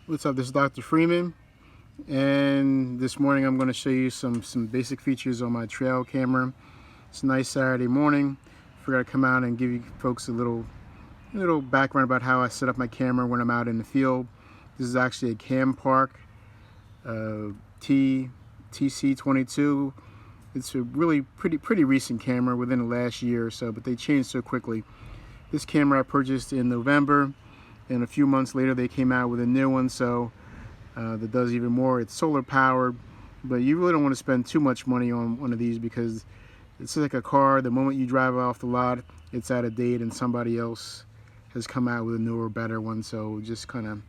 What's up? This is Dr. Freeman, and this morning I'm going to show you some basic features on my trail camera. It's a nice Saturday morning. I figured I'd come out and give you folks a little background about how I set up my camera when I'm out in the field. This is actually a Cam Park TC22. It's a really pretty recent camera within the last year or so, but they changed so quickly. This camera I purchased in November, and a few months later they came out with a new one, so that does even more. It's solar powered, but you really don't want to spend too much money on one of these because it's like a car. The moment you drive off the lot, it's out of date and somebody else has come out with a newer, better one. So just a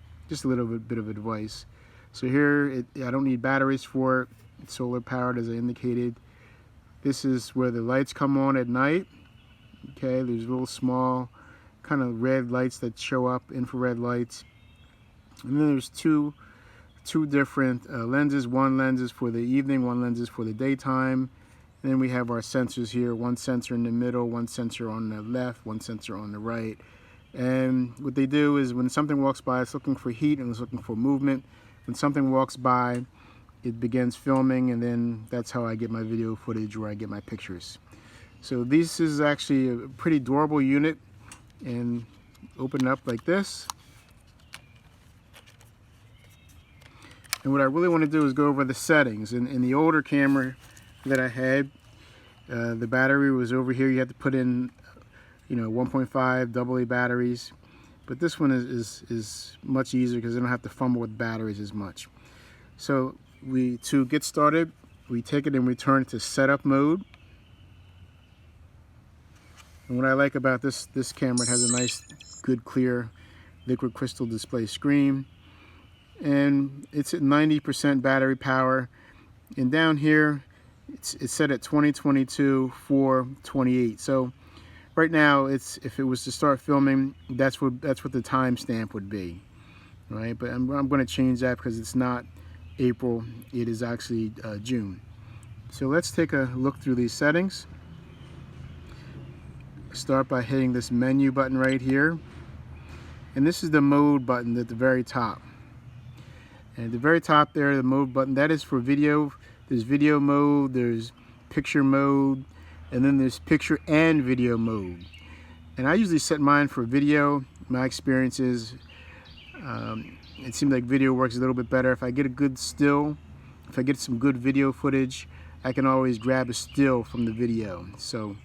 little bit of advice. So here, I don't need batteries for it. It's solar powered, as I indicated. This is where the lights come on at night. Okay, there's little small kind of red lights that show up, infrared lights. And then there's two different lenses. One lens is for the evening, one lens is for the daytime. And then we have our sensors here, one sensor in the middle, one sensor on the left, one sensor on the right. And what they do is when something walks by, it's looking for heat and it's looking for movement. When something walks by, it begins filming, and then that's how I get my video footage, where I get my pictures. So this is actually a pretty durable unit, and open it up like this. And what I really want to do is go over the settings. In the older camera that I had, the battery was over here. You had to put in 1.5 AA batteries, but this one is much easier because I don't have to fumble with batteries as much. So to get started, we take it and return it to setup mode. And what I like about this camera, it has a nice, good, clear liquid crystal display screen, and it's at 90% battery power. And down here, it's set at 2022 428. So right now, if it was to start filming, that's what the timestamp would be, right? But I'm going to change that because it's not April; it is actually June. So let's take a look through these settings. Start by hitting this menu button right here, and this is the mode button at the very top. And at the very top there, the mode button, that is for video. There's video mode, there's picture mode, and then there's picture and video mode. And I usually set mine for video. My experience is it seems like video works a little bit better. If I get a good still, if I get some good video footage, I can always grab a still from the video. So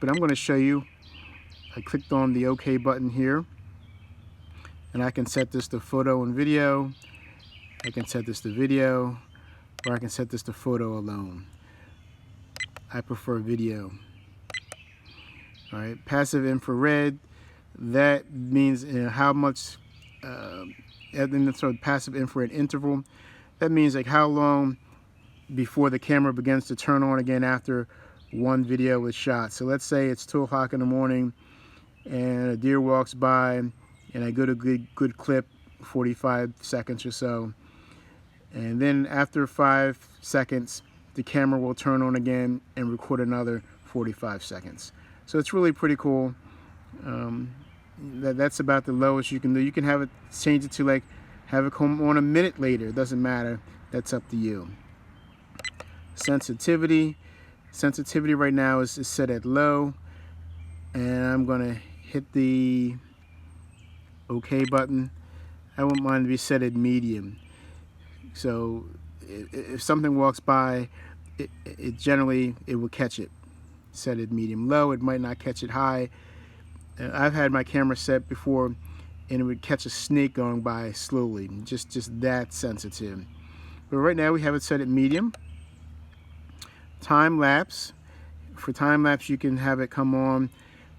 but I'm going to show you. I clicked on the OK button here, and I can set this to photo and video. I can set this to video, or I can set this to photo alone. I prefer video. All right, passive infrared, that means how much, and then sort of passive infrared interval, that means like how long before the camera begins to turn on again after one video was shot. So let's say it's 2 o'clock in the morning and a deer walks by, and I get a good clip, 45 seconds or so, and then after 5 seconds the camera will turn on again and record another 45 seconds. So it's really pretty cool. That's about the lowest you can do. You can have it, change it to like have it come on a minute later. It doesn't matter. That's up to you. Sensitivity right now is set at low, and I'm gonna hit the OK button. I want mine to be set at medium. So if something walks by, it generally will catch it. Set at medium. Low, it might not catch it high. I've had my camera set before, and it would catch a snake going by slowly. Just that sensitive. But right now we have it set at medium. Time lapse. For time lapse, you can have it come on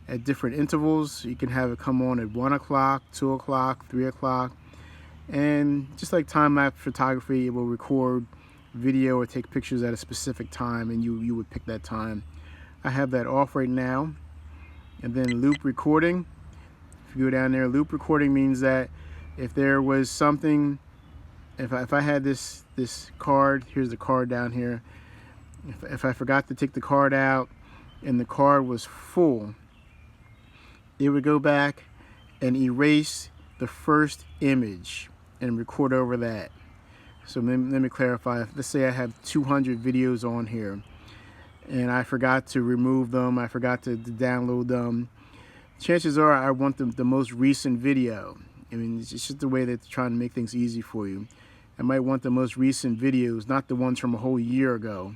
at different intervals. You can have it come on at 1 o'clock, 2 o'clock, 3 o'clock. And just like time lapse photography, it will record video or take pictures at a specific time, and you would pick that time. I have that off right now. And then loop recording. If you go down there, loop recording means that if there was something, if I had this card, here's the card down here. If I forgot to take the card out and the card was full, it would go back and erase the first image and record over that. So let me clarify. Let's say I have 200 videos on here and I forgot to remove them, I forgot to download them. Chances are I want the most recent video. I mean, it's just the way that they're trying to make things easy for you. I might want the most recent videos, not the ones from a whole year ago.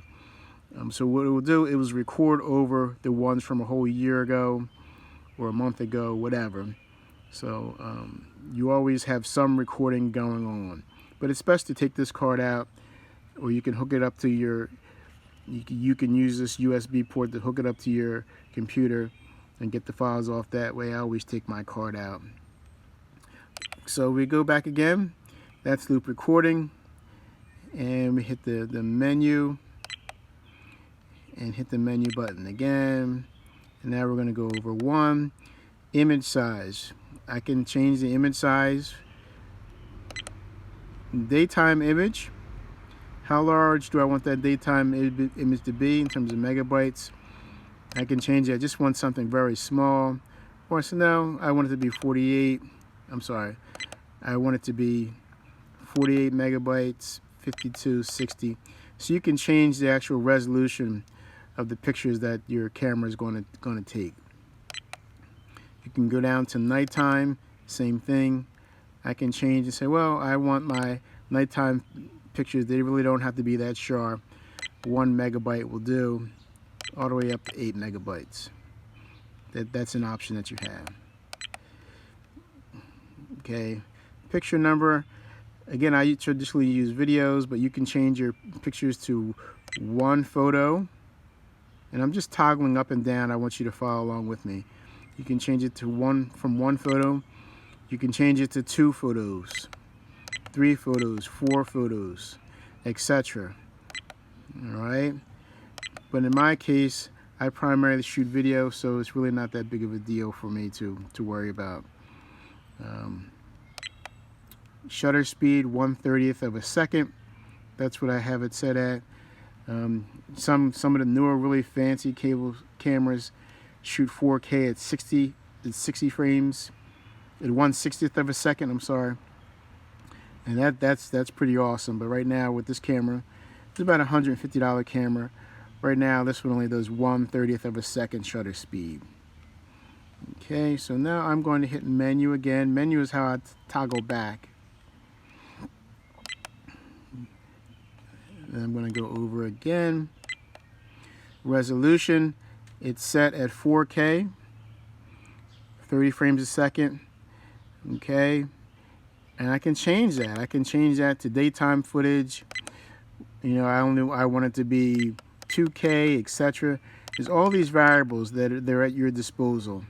So what it will do, it was record over the ones from a whole year ago or a month ago, whatever. So you always have some recording going on. But it's best to take this card out, or you can hook it up to your, you can use this USB port to hook it up to your computer and get the files off that way. I always take my card out. So we go back again. That's loop recording. And we hit the menu and hit the menu button again. And now we're going to go over one. Image size. I can change the image size. Daytime image. How large do I want that daytime image to be in terms of megabytes? I can change it. I just want something very small. Or so no, I want it to be 48. I'm sorry. I want it to be 48 megabytes, 52, 60. So you can change the actual resolution of the pictures that your camera is going to take. You can go down to nighttime, same thing. I can change and say, well, I want my nighttime pictures, they really don't have to be that sharp. 1 megabyte will do, all the way up to 8 megabytes. That's an option that you have. Okay, picture number. Again, I traditionally use videos, but you can change your pictures to 1 photo. And I'm just toggling up and down. I want you to follow along with me. You can change it to from 1 photo. You can change it to 2 photos, 3 photos, 4 photos, etc. All right. But in my case, I primarily shoot video, so it's really not that big of a deal for me to worry about. Shutter speed 1/30th of a second. That's what I have it set at. Some of the newer, really fancy cable cameras shoot 4K at 60 frames at 1/60th of a second. I'm sorry, and that's pretty awesome. But right now with this camera, it's about a $150 camera. Right now, this one only does 1/30th of a second shutter speed. Okay, so now I'm going to hit menu again. Menu is how I toggle back. And I'm going to go over again. Resolution, it's set at 4K, 30 frames a second. Okay, and I can change that. I can change that to daytime footage. You know, I want it to be 2K, etc. There's all these variables that they're at your disposal.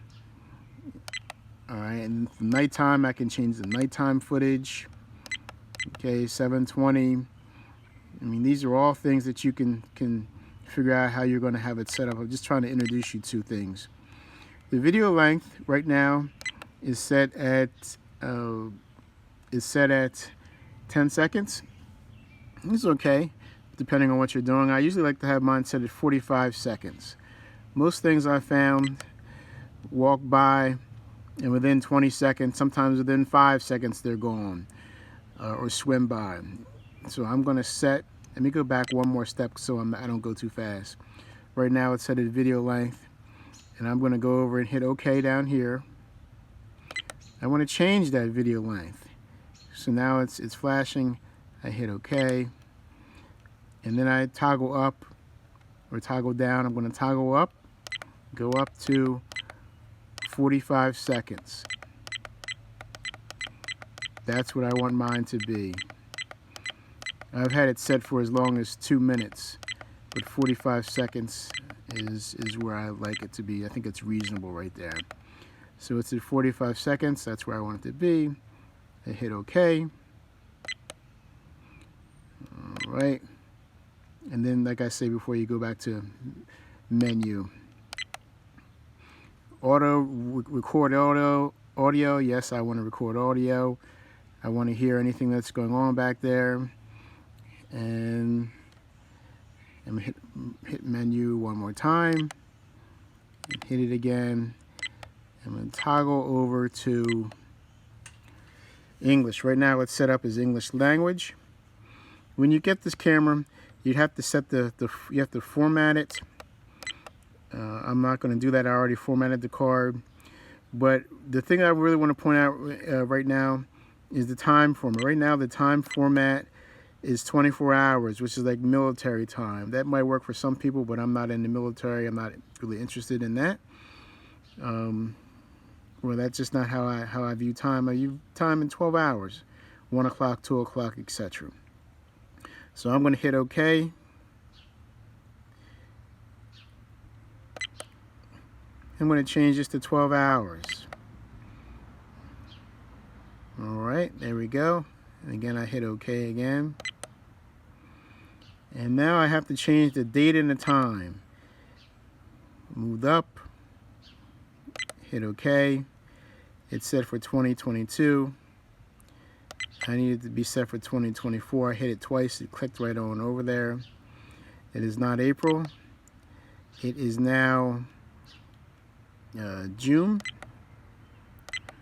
All right, and for nighttime, I can change the nighttime footage. Okay, 720. I mean, these are all things that you can figure out how you're going to have it set up. I'm just trying to introduce you to things. The video length right now is set at 10 seconds. It's okay, depending on what you're doing. I usually like to have mine set at 45 seconds. Most things I found walk by, and within 20 seconds, sometimes within 5 seconds, they're gone or swim by. So I'm going to set, let me go back one more step so I don't go too fast. Right now it's set at video length, and I'm going to go over and hit OK down here. I want to change that video length. So now it's flashing. I hit OK, and then I toggle up or toggle down. I'm going to toggle up, go up to 45 seconds. That's what I want mine to be. I've had it set for as long as 2 minutes, but 45 seconds is where I like it to be. I think it's reasonable right there. So it's at 45 seconds. That's where I want it to be. I hit OK. All right. And then, like I say before, you go back to menu. Record audio. Yes, I want to record audio. I want to hear anything that's going on back there. And I'm going to hit menu one more time. And hit it again. I'm going to toggle over to English. Right now it's set up as English language. When you get this camera, you have to set you have to format it. I'm not going to do that. I already formatted the card. But the thing I really want to point out right now is the time format. Right now the time format is 24 hours, which is like military time. That might work for some people, but I'm not in the military. I'm not really interested in that. Well, that's just not how I view time. I view time in 12 hours, 1 o'clock, 2 o'clock, etc. So I'm going to hit OK. I'm going to change this to 12 hours. All right, there we go. And again, I hit OK again. And now I have to change the date and the time. Moved up, hit OK. It's set for 2022. I need it to be set for 2024. I hit it twice. It clicked right on over there. It is not April. It is now June.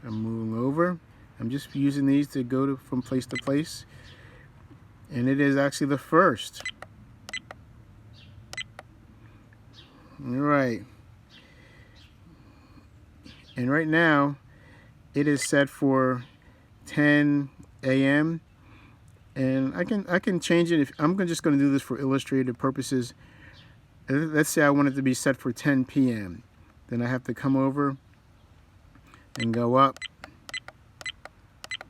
I'm moving over. I'm just using these to go from place to place. And it is actually the 1st. All right. And right now, it is set for 10 a.m. and I can change it. If I'm just going to do this for illustrative purposes. Let's say I want it to be set for 10 p.m. Then I have to come over and go up.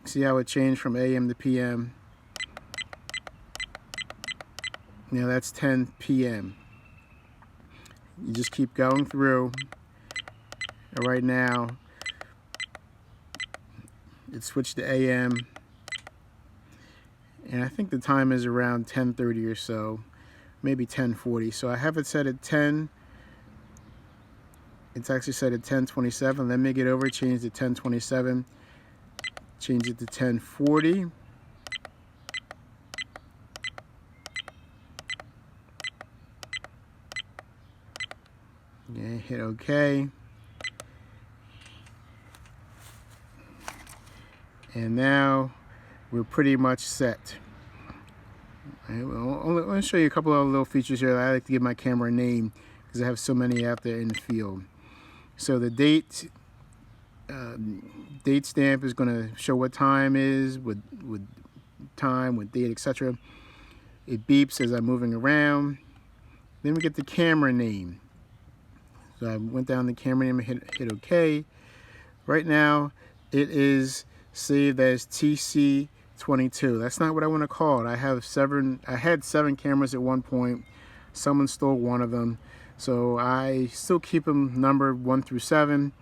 See how it changed from a.m. to p.m. Now that's 10 p.m. You just keep going through. Right now, it switched to AM, and I think the time is around 10:30 or so, maybe 10:40. So I have it set at 10. It's actually set at 10:27. Let me get over, change to 10:27, change it to 10:40. Yeah, hit OK. And now we're pretty much set. Right, well, let me show you a couple of little features here. I like to give my camera a name because I have so many out there in the field. So the date stamp is going to show what time is, with time, with date, etc. It beeps as I'm moving around. Then we get the camera name. So I went down the camera name and hit OK. Right now it is saved as TC22. That's not what I want to call it. I had 7 cameras at one point. Someone stole one of them, so I still keep them numbered 1 through 7.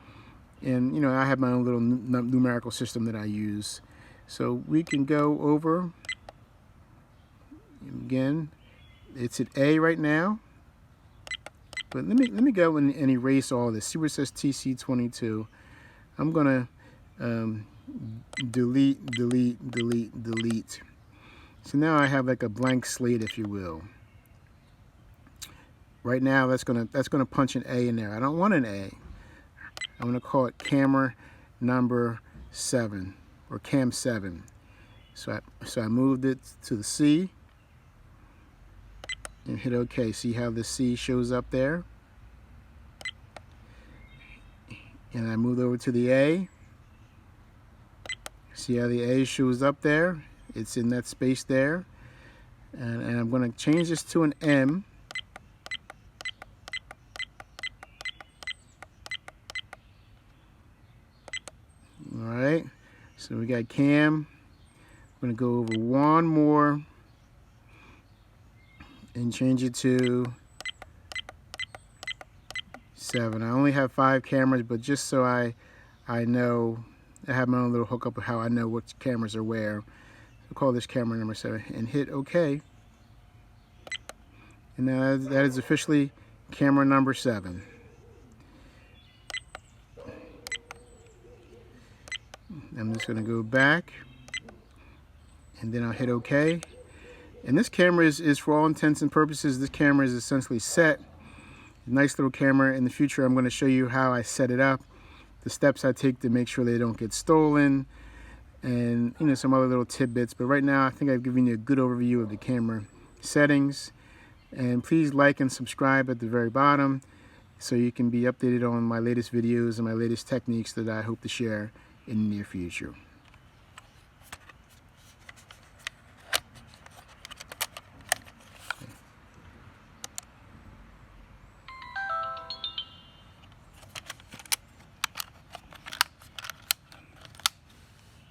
And you know, I have my own little numerical system that I use. So we can go over again. It's at A right now. But let me go and erase all this. See where it says TC22. I'm gonna delete. So now I have like a blank slate, if you will. Right now that's gonna punch an A in there. I don't want an A. I'm gonna call it camera number 7 or cam 7. So I moved it to the C and hit OK. See how the C shows up there? And I moved over to the A. See how the A shows up there? It's in that space there. And I'm going to change this to an M. Alright, so we got cam. I'm going to go over one more and change it to 7. I only have 5 cameras, but just so I know, I have my own little hookup of how I know which cameras are where. I'll call this camera number 7 and hit OK. And now that is officially camera number 7. I'm just going to go back and then I'll hit OK. And this camera is for all intents and purposes, this camera is essentially set. Nice little camera. In the future I'm going to show you how I set it up, the steps I take to make sure they don't get stolen, and some other little tidbits. But right now I think I've given you a good overview of the camera settings. And please like and subscribe at the very bottom so you can be updated on my latest videos and my latest techniques that I hope to share in the near future.